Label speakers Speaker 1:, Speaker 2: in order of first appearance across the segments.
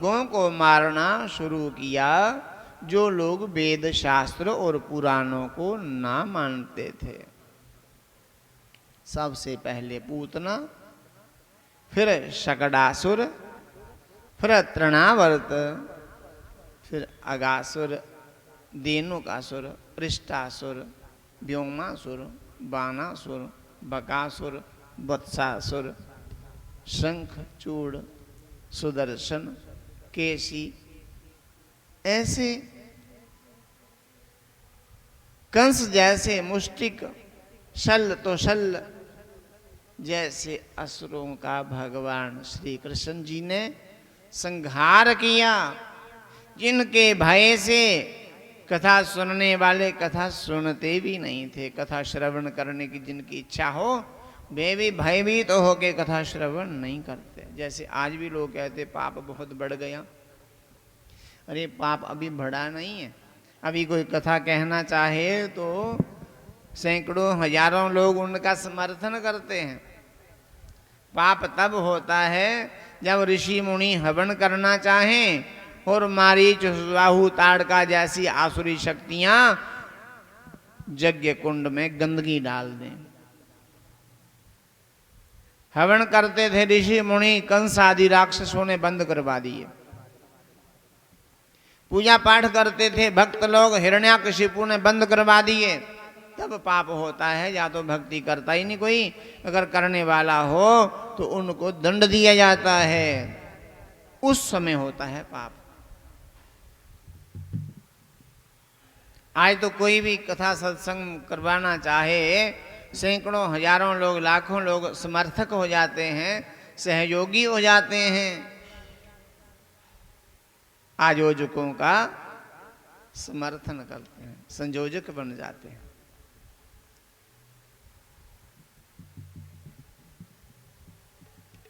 Speaker 1: लोगों को मारना शुरू किया जो लोग वेद शास्त्र और पुराणों को ना मानते थे। सबसे पहले पूतना, फिर शकडासुर, फिर तृणावर्त, फिर अगासुर, धेनुकासुर, पृष्ठासुर, व्योमासुर, बाणासुर, बकासुर, वत्सासुर, शंखचूड़, सुदर्शन, केसी, ऐसे कंस जैसे मुष्टिक, शल्य तो शल्य जैसे असुरों का भगवान श्री कृष्ण जी ने संहार किया। जिनके भय से कथा सुनने वाले कथा सुनते भी नहीं थे। कथा श्रवण करने की जिनकी इच्छा हो वे भी भयभीत तो होके कथा श्रवण नहीं करते। जैसे आज भी लोग कहते पाप बहुत बढ़ गया। अरे पाप अभी बढ़ा नहीं है। अभी कोई कथा कहना चाहे तो सैकड़ों हजारों लोग उनका समर्थन करते हैं। पाप तब होता है जब ऋषि मुनि हवन करना चाहें और मारीच, राहु, ताड़का जैसी आसुरी शक्तियां यज्ञ कुंड में गंदगी डाल दें। हवन करते थे ऋषि मुनि, कंस आदि राक्षसों ने बंद करवा दिए। पूजा पाठ करते थे भक्त लोग, हिरण्याकशिपु ने बंद करवा दिए। तब पाप होता है। या तो भक्ति करता ही नहीं कोई, अगर करने वाला हो तो उनको दंड दिया जाता है, उस समय होता है पाप। आज तो कोई भी कथा सत्संग करवाना चाहे सैकड़ों हजारों लोग, लाखों लोग समर्थक हो जाते हैं, सहयोगी हो जाते हैं, आयोजकों का समर्थन करते हैं, संयोजक बन जाते हैं।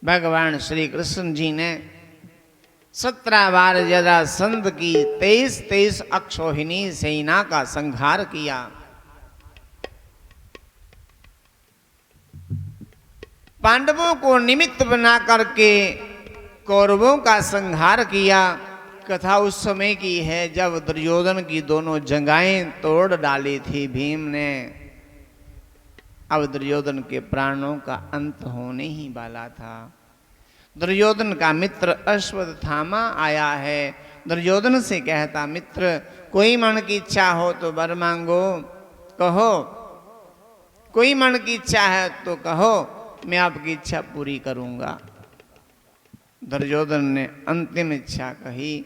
Speaker 1: भगवान श्री कृष्ण जी ने 17 बार जरासंध की 23 अक्षौहिणी सेना का संहार किया। पांडवों को निमित्त बना करके कौरवों का संहार किया। कथा उस समय की है जब दुर्योधन की दोनों जंघाएं तोड़ डाली थी भीम ने। अब दुर्योधन के प्राणों का अंत होने ही वाला था। दुर्योधन का मित्र अश्वत्थामा आया है। दुर्योधन से कहता, मित्र कोई मन की इच्छा हो तो वर मांगो, कहो। कोई मन की इच्छा है तो कहो, मैं आपकी इच्छा पूरी करूंगा। दुर्योधन ने अंतिम इच्छा कही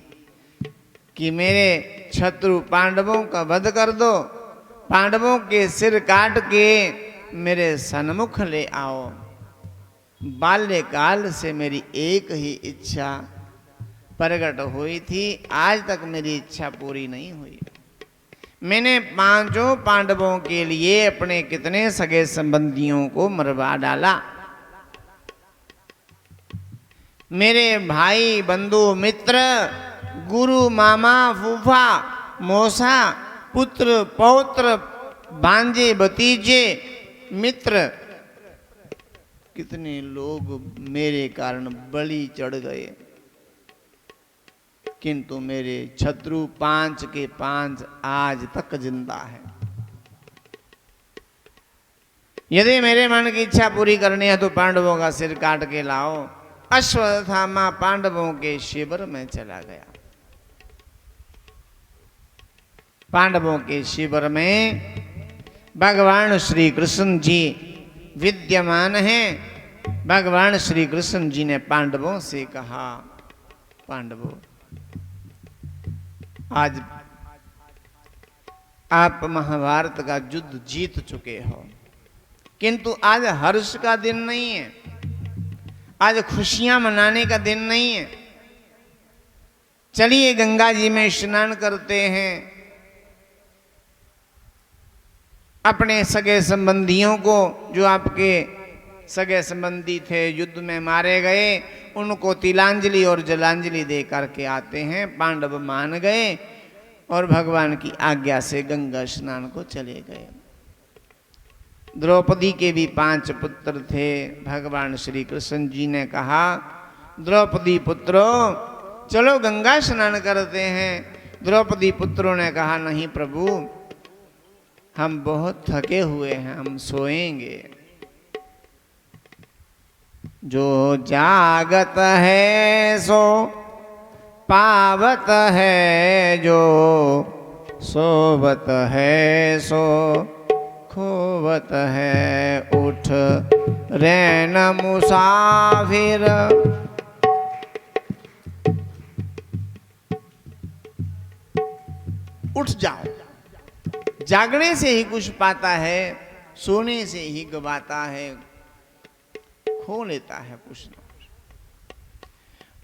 Speaker 1: कि मेरे शत्रु पांडवों का वध कर दो, पांडवों के सिर काट के मेरे सन्मुख ले आओ। बाल्यकाल से मेरी एक ही इच्छा प्रकट हुई थी, आज तक मेरी इच्छा पूरी नहीं हुई। मैंने 5 पांडवों के लिए अपने कितने सगे संबंधियों को मरवा डाला। मेरे भाई, बंधु, मित्र, गुरु, मामा, फूफा, मौसा, पुत्र, पौत्र, भांजे, भतीजे, मित्र, कितने लोग मेरे कारण बलि चढ़ गए। किंतु मेरे शत्रु 5 के 5 आज तक जिंदा है। यदि मेरे मन की इच्छा पूरी करनी है तो पांडवों का सिर काट के लाओ। अश्वत्थामा पांडवों के शिविर में चला गया। पांडवों के शिविर में भगवान श्री कृष्ण जी विद्यमान हैं। भगवान श्री कृष्ण जी ने पांडवों से कहा, पांडवों आज आप महाभारत का युद्ध जीत चुके हो, किंतु आज हर्ष का दिन नहीं है, आज खुशियां मनाने का दिन नहीं है। चलिए गंगा जी में स्नान करते हैं। अपने सगे संबंधियों को, जो आपके सगे संबंधी थे युद्ध में मारे गए, उनको तिलांजलि और जलांजलि दे करके आते हैं। पांडव मान गए और भगवान की आज्ञा से गंगा स्नान को चले गए। द्रौपदी के भी 5 पुत्र थे। भगवान श्री कृष्ण जी ने कहा, द्रौपदी पुत्रो चलो गंगा स्नान करते हैं। द्रौपदी पुत्रों ने कहा नहीं प्रभु, हम बहुत थके हुए हैं, हम सोएंगे। जो जागत है सो पावत है, जो सोवत है सो खोवत है। उठ रैन मुसाफिर, उठ जाओ। जागने से ही कुछ पाता है, सोने से ही गवाता है, खो लेता है कुछ न कुछ।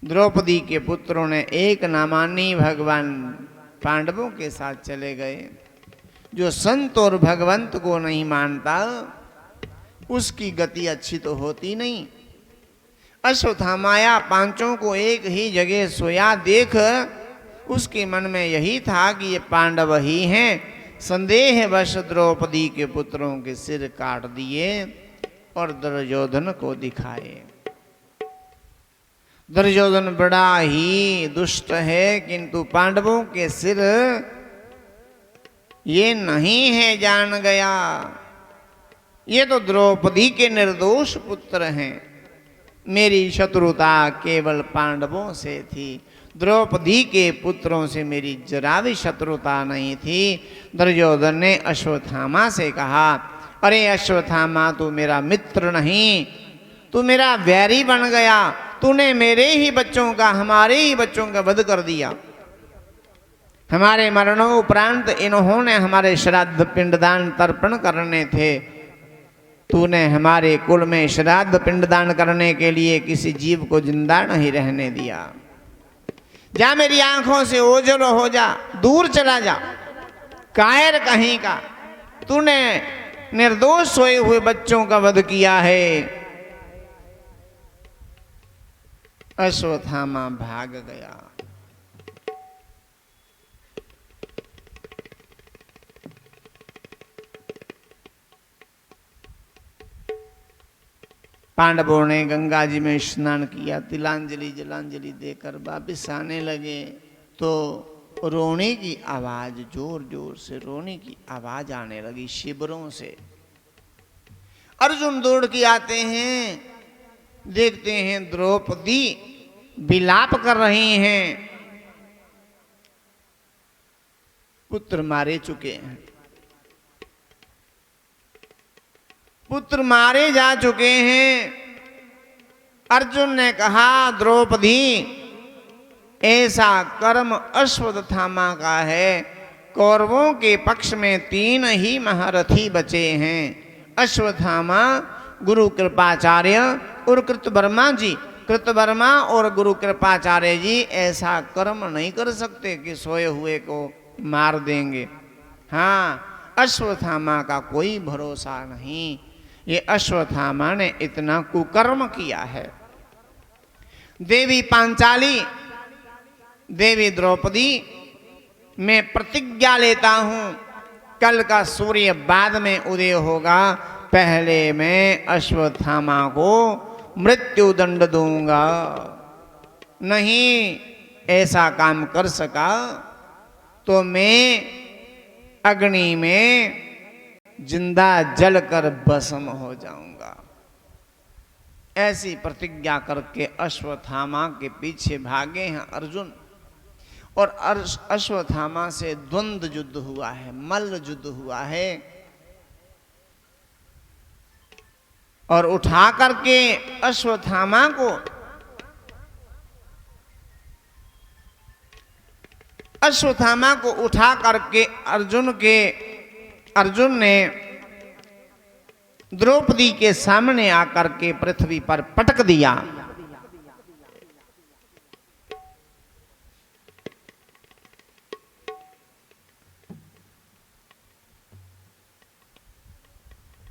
Speaker 1: द्रौपदी के पुत्रों ने एक ना मानी, भगवान पांडवों के साथ चले गए। जो संत और भगवंत को नहीं मानता उसकी गति अच्छी तो होती नहीं। अश्वत्थामा पांचों को एक ही जगह सोया देख उसके मन में यही था कि ये पांडव ही हैं। संदेहवश द्रौपदी के पुत्रों के सिर काट दिए और दुर्योधन को दिखाए। दुर्योधन बड़ा ही दुष्ट है, किंतु पांडवों के सिर ये नहीं है जान गया, ये तो द्रौपदी के निर्दोष पुत्र हैं। मेरी शत्रुता केवल पांडवों से थी, द्रौपदी के पुत्रों से मेरी जरा भी शत्रुता नहीं थी। दुर्योधन ने अश्वत्थामा से कहा, अरे अश्वत्थामा तू मेरा मित्र नहीं, तू मेरा वैरी बन गया। तूने मेरे ही बच्चों का, हमारे ही बच्चों का वध कर दिया। हमारे मरणों उपरांत इन्होंने हमारे श्राद्ध पिंडदान तर्पण करने थे। तूने हमारे कुल में श्राद्ध पिंडदान करने के लिए किसी जीव को जिंदा नहीं रहने दिया। जा मेरी आंखों से ओझल हो जा, दूर चला जा, कायर कहीं का। तूने निर्दोष सोए हुए बच्चों का वध किया है। अश्वत्थामा भाग गया। पांडवों ने गंगा जी में स्नान किया, तिलांजलि जलांजलि देकर वापिस आने लगे तो रोने की आवाज, जोर जोर से रोने की आवाज आने लगी शिविरों से। अर्जुन दौड़ के आते हैं, देखते हैं द्रौपदी विलाप कर रही हैं, पुत्र मारे चुके हैं, पुत्र मारे जा चुके हैं। अर्जुन ने कहा, द्रौपदी ऐसा कर्म अश्वत्थामा का है। कौरवों के पक्ष में 3 ही महारथी बचे हैं, अश्वत्थामा, गुरु कृपाचार्य और कृतवर्मा जी। कृतवर्मा और गुरु कृपाचार्य जी ऐसा कर्म नहीं कर सकते कि सोए हुए को मार देंगे। हाँ, अश्वत्थामा का कोई भरोसा नहीं। ये अश्वत्थामा ने इतना कुकर्म किया है। देवी पांचाली, देवी द्रौपदी, मैं प्रतिज्ञा लेता हूं, कल का सूर्य बाद में उदय होगा, पहले मैं अश्वत्थामा को मृत्यु दंड दूंगा। नहीं ऐसा काम कर सका तो मैं अग्नि में जिंदा जलकर भस्म हो जाऊंगा। ऐसी प्रतिज्ञा करके अश्वत्थामा के पीछे भागे हैं अर्जुन। और अश्वत्थामा से द्वंद्व युद्ध हुआ है, मल्ल युद्ध हुआ है। और उठा करके अश्वत्थामा को उठा करके अर्जुन ने द्रौपदी के सामने आकर के पृथ्वी पर पटक दिया।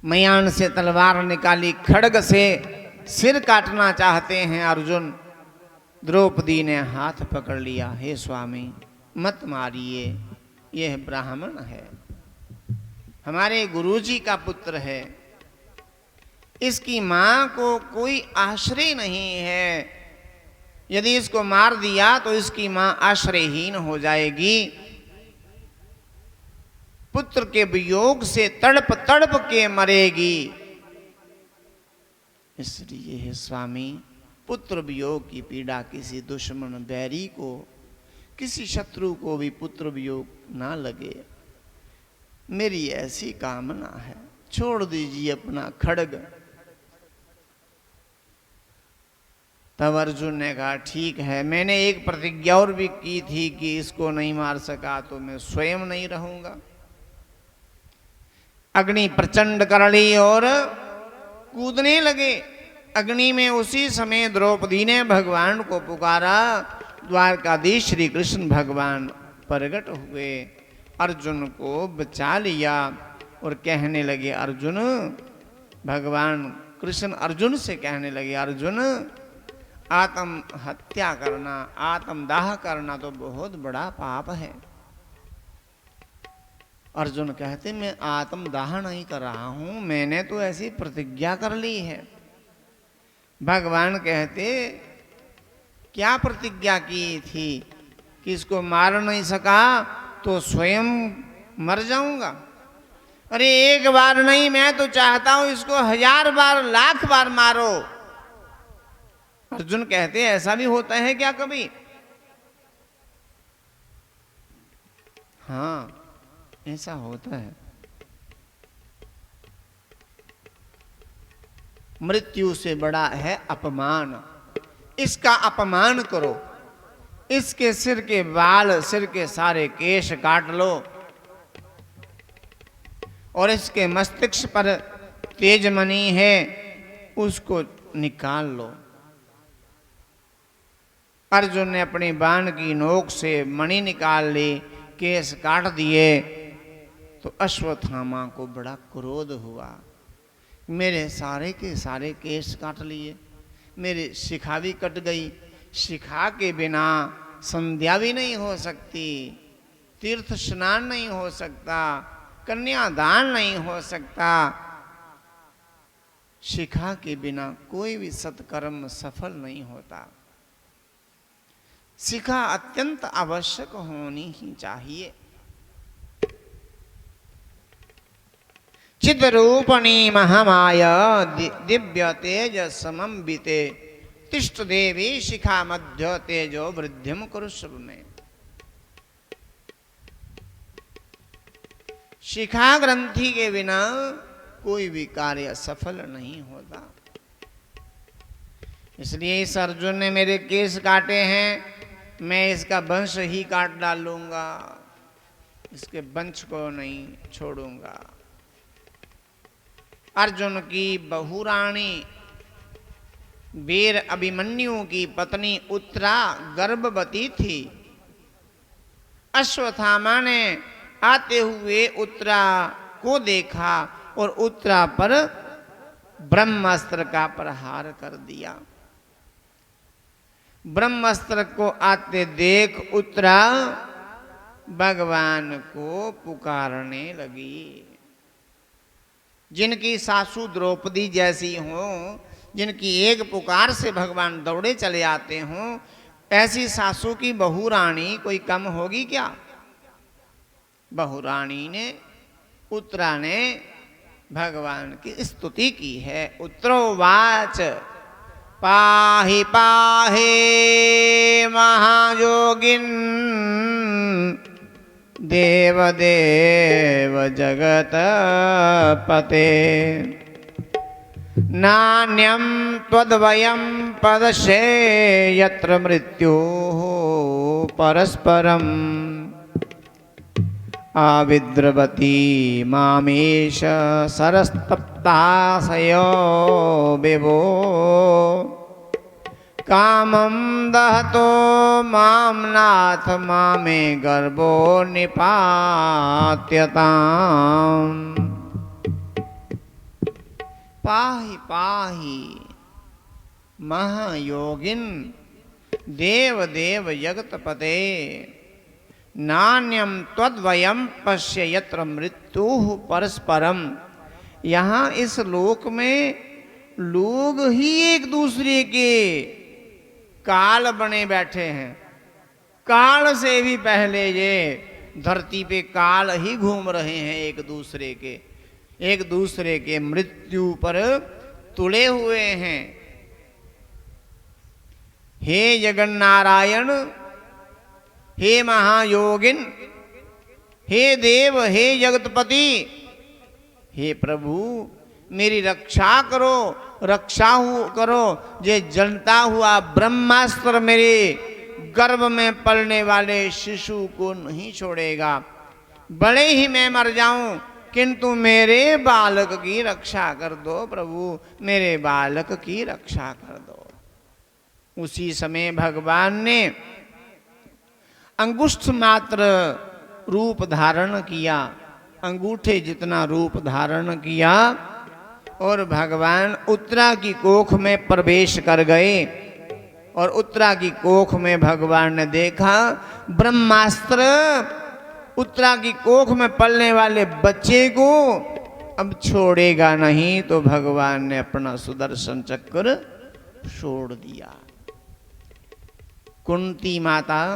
Speaker 1: मयान से तलवार निकाली, खड्ग से सिर काटना चाहते हैं अर्जुन। द्रौपदी ने हाथ पकड़ लिया, हे स्वामी मत मारिए, यह ब्राह्मण है, हमारे गुरुजी का पुत्र है, इसकी मां को कोई आश्रय नहीं है, यदि इसको मार दिया तो इसकी मां आश्रयहीन हो जाएगी, पुत्र के वियोग से तड़प तड़प के मरेगी। इसलिए हे स्वामी, पुत्र वियोग की पीड़ा किसी दुश्मन बैरी को, किसी शत्रु को भी पुत्र वियोग ना लगे, मेरी ऐसी कामना है। छोड़ दीजिए अपना खड्ग। तब अर्जुन ने कहा ठीक है, मैंने एक प्रतिज्ञा और भी की थी कि इसको नहीं मार सका तो मैं स्वयं नहीं रहूंगा। अग्नि प्रचंड कर ली और कूदने लगे अग्नि में। उसी समय द्रौपदी ने भगवान को पुकारा। द्वारकाधीश श्री कृष्ण भगवान प्रकट हुए, अर्जुन को बचा लिया और कहने लगे, अर्जुन, भगवान कृष्ण अर्जुन से कहने लगे, अर्जुन, आत्म हत्या करना, आत्मदाह करना तो बहुत बड़ा पाप है। अर्जुन कहते, मैं आत्मदाह नहीं कर रहा हूं, मैंने तो ऐसी प्रतिज्ञा कर ली है। भगवान कहते, क्या प्रतिज्ञा की थी कि इसको मार नहीं सका तो स्वयं मर जाऊंगा। अरे एक बार नहीं, मैं तो चाहता हूं इसको 1000 बार, लाख बार मारो। अर्जुन कहते, ऐसा भी होता है क्या कभी? हाँ, ऐसा होता है। मृत्यु से बड़ा है अपमान। इसका अपमान करो, इसके सिर के बाल, सिर के सारे केश काट लो और इसके मस्तिष्क पर तेजमणि है उसको निकाल लो। अर्जुन ने अपनी बाण की नोक से मणि निकाल ली, केस काट दिए तो अश्वत्थामा को बड़ा क्रोध हुआ। मेरे सारे के सारे केस काट लिए, मेरी शिखा भी कट गई, शिखा के बिना संध्या भी नहीं हो सकती, तीर्थ स्नान नहीं हो सकता, कन्यादान नहीं हो सकता, शिखा के बिना कोई भी सत्कर्म सफल नहीं होता। शिखा अत्यंत आवश्यक होनी ही चाहिए। चिद्रूपणी महामाया दिव्य तेज समन्विते तिष्ठ देवी शिखा मध्य तेजो वृद्धिम कुरुष्व में। शिखा ग्रंथि के बिना कोई भी कार्य सफल नहीं होता। इसलिए इस अर्जुन ने मेरे केस काटे हैं, मैं इसका वंश ही काट डालूंगा, इसके वंश को नहीं छोड़ूंगा। अर्जुन की बहुरानी वीर अभिमन्यु की पत्नी उत्तरा गर्भवती थी। अश्वत्थामा ने आते हुए उत्तरा को देखा और उत्तरा पर ब्रह्मास्त्र का प्रहार कर दिया। ब्रह्मास्त्र को आते देख उत्तरा भगवान को पुकारने लगी। जिनकी सासू द्रौपदी जैसी हो, जिनकी एक पुकार से भगवान दौड़े चले आते हों, ऐसी सासू की बहुरानी कोई कम होगी क्या? बहुरानी ने, उत्तरा ने भगवान की स्तुति की है। उत्तरोवाच पाहि पाहि महायोगिन देवदेव जगतपते नान्यं त्वद्वयं पदशे यत्र मृत्युः परस्परम् आविद्रवती मामेश सरस्तप्ताशयो विभो कामं दहतो मां नाथ मामे गर्भो निपात्यताम्। पाहि पाहि महायोगिन देव देव जगतपते नान्यम त्वद्वयम पश्य यत्र मृत्युः परस्परम। यहाँ इस लोक में लोग ही एक दूसरे के काल बने बैठे हैं। काल से भी पहले ये धरती पे काल ही घूम रहे हैं, एक दूसरे के मृत्यु पर तुले हुए हैं। हे जगन्नारायण, हे महायोगिन, हे देव, हे जगतपति, हे प्रभु मेरी रक्षा करो, करो। ये जलता हुआ ब्रह्मास्त्र मेरे गर्भ में पलने वाले शिशु को नहीं छोड़ेगा। बड़े ही मैं मर जाऊं, किंतु मेरे बालक की रक्षा कर दो प्रभु, मेरे बालक की रक्षा कर दो। उसी समय भगवान ने अंगुष्ठ मात्र रूप धारण किया, अंगूठे जितना रूप धारण किया, और भगवान उत्तरा की कोख में प्रवेश कर गए। और उत्तरा की कोख में भगवान ने देखा ब्रह्मास्त्र उत्तरा की कोख में पलने वाले बच्चे को अब छोड़ेगा नहीं, तो भगवान ने अपना सुदर्शन चक्र छोड़ दिया। कुंती माता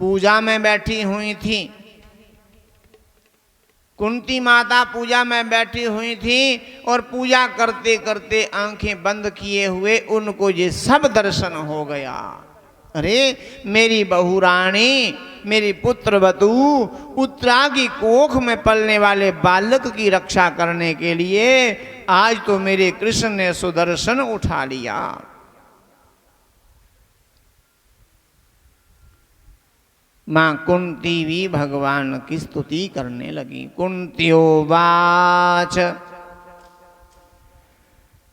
Speaker 1: पूजा में बैठी हुई थी, कुंती माता पूजा में बैठी हुई थी और पूजा करते करते आंखें बंद किए हुए उनको ये सब दर्शन हो गया। अरे मेरी बहू रानी, मेरी पुत्रवधू उत्तरा की कोख में पलने वाले बालक की रक्षा करने के लिए आज तो मेरे कृष्ण ने सुदर्शन उठा लिया। मां कुंती भी भगवान की स्तुति करने लगी। कुंत्योवाच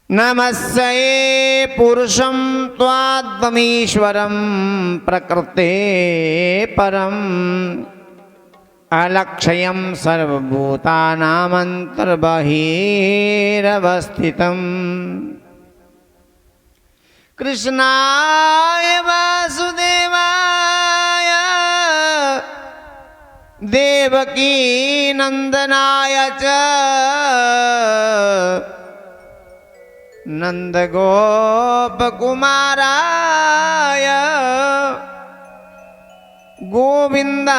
Speaker 1: नमस्ये पुरुषं त्वाद्वमीश्वरं प्रकृते परम् अलक्षयं सर्वभूतानामन्तर्बहिरवस्थितम् कृष्णाय वासुदेवाय देवकी नंदनाय च नंदगोपकुमाराय गोविंदाय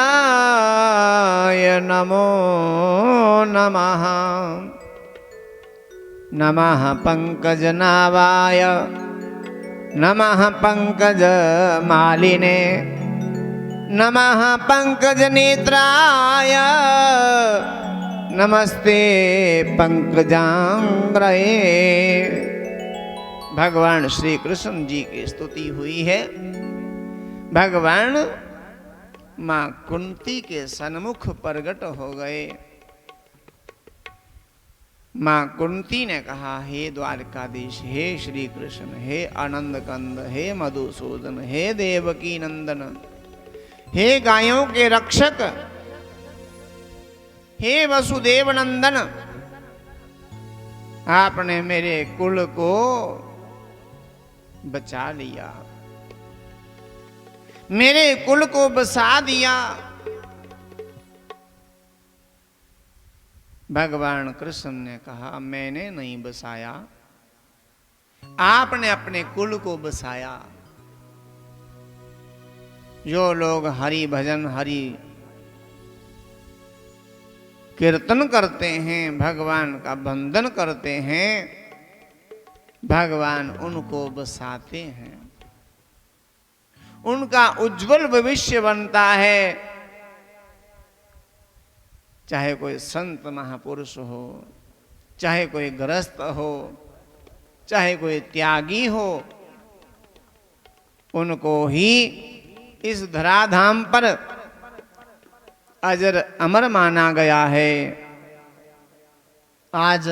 Speaker 1: नमो नमः। नमः पंकजनाभाय नमः पंकजमालिने नमः पंकजनेत्राय नमस्ते पंकजांग्रये। भगवान श्री कृष्ण जी की स्तुति हुई है। भगवान मां कुंती के सन्मुख प्रकट हो गए। मां कुंती ने कहा, हे द्वारकाधीश, हे श्री कृष्ण, हे आनंद कंद, हे मधुसूदन, हे देवकी नंदन, हे गायों के रक्षक, हे वसुदेव नंदन, आपने मेरे कुल को बचा लिया, मेरे कुल को बसा दिया। भगवान कृष्ण ने कहा, मैंने नहीं बसाया, आपने अपने कुल को बसाया। जो लोग हरि भजन हरि कीर्तन करते हैं, भगवान का वंदन करते हैं, भगवान उनको बसाते हैं, उनका उज्जवल भविष्य बनता है। चाहे कोई संत महापुरुष हो, चाहे कोई गृहस्थ हो, चाहे कोई त्यागी हो, उनको ही इस धराधाम पर अजर अमर माना गया है। आज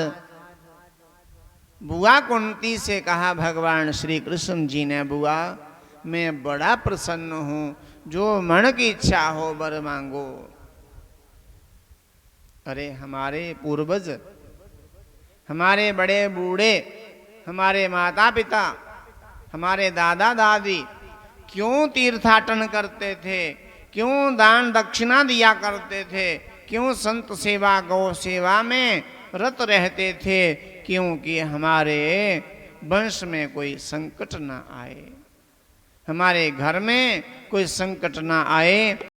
Speaker 1: बुआ कुंती से कहा भगवान श्री कृष्ण जी ने, बुआ मैं बड़ा प्रसन्न हूं, जो मन की इच्छा हो वर मांगो। अरे हमारे पूर्वज, हमारे बड़े बूढ़े, हमारे माता पिता, हमारे दादा दादी क्यों तीर्थाटन करते थे, क्यों दान दक्षिणा दिया करते थे, क्यों संत सेवा गौ सेवा में रत रहते थे? क्योंकि हमारे वंश में कोई संकट न आए, हमारे घर में कोई संकट ना आए।